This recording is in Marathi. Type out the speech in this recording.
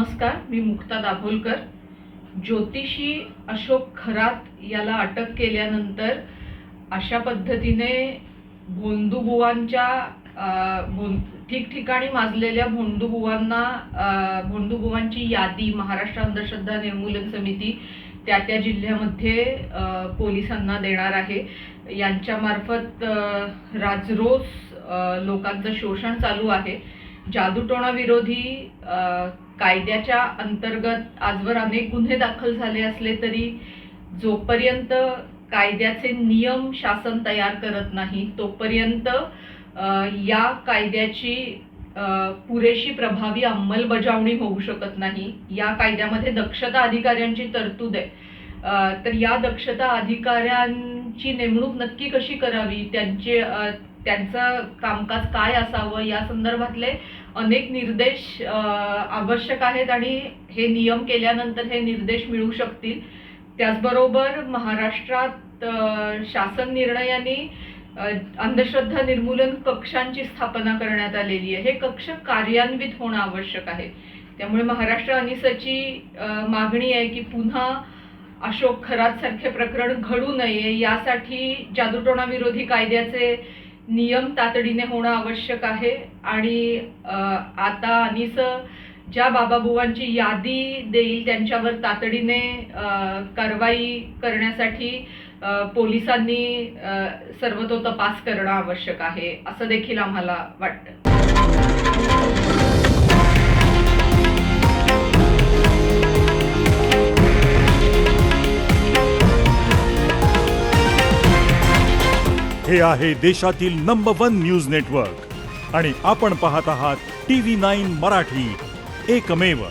नमस्कार, मी मुक्ता दाभोलकर. ज्योतिषी अशोक खरात याला अटक केल्यानंतर अशा पद्धतीने भोंदूबुवांच्या ठिकठिकाणी माजलेल्या भोंदूबुवांची यादी महाराष्ट्र अंधश्रद्धा निर्मूलन समिती त्या जिल्ह्यामध्ये पोलिसांना देणार आहे. यांच्यामार्फत राजरोस लोकांचं शोषण चालू आहे. जादूटोणा विरोधी कायद्याच्या अंतर्गत आजवर अनेक गुन्हे दाखल झाले असले तरी जोपर्यंत कायद्याचे नियम शासन तयार करत नाही तोपर्यंत या कायद्याची पुरेशी प्रभावी अंमलबजावणी होऊ शकत नाही. या कायद्यामध्ये दक्षता अधिकाऱ्यांची तरतूद आहे. तर या दक्षता अधिकाऱ्यांची नेमणूक नक्की कशी करावी, त्यांचं कामकाज काय असावं या संदर्भातले अनेक निर्देश आवश्यक आहेत आणि हे नियम केल्यानंतर हे निर्देश मिळू शकतील. त्याचबरोबर महाराष्ट्रात शासन निर्णयाने अंधश्रद्धा निर्मूलन कक्षांची स्थापना करण्यात आलेली आहे. हे कक्ष कार्यान्वित होणं आवश्यक आहे. त्यामुळे महाराष्ट्र अनिसची मागणी आहे की पुन्हा अशोक खरात सारखे प्रकरण घडू नये यासाठी जादूटोणा विरोधी कायद्याचे नियम तातडीने होणं आवश्यक आहे. आणि आता अनिस ज्या बाबाबुवांची यादी देईल त्यांच्यावर तातडीने कारवाई करण्यासाठी पोलिसांनी सर्व तपास करणं आवश्यक आहे असं देखील आम्हाला वाटतं. हे आहे देशातील नंबर 1 न्यूज नेटवर्क आणि आपण पाहत आहात TV9 मराठी, एकमेव.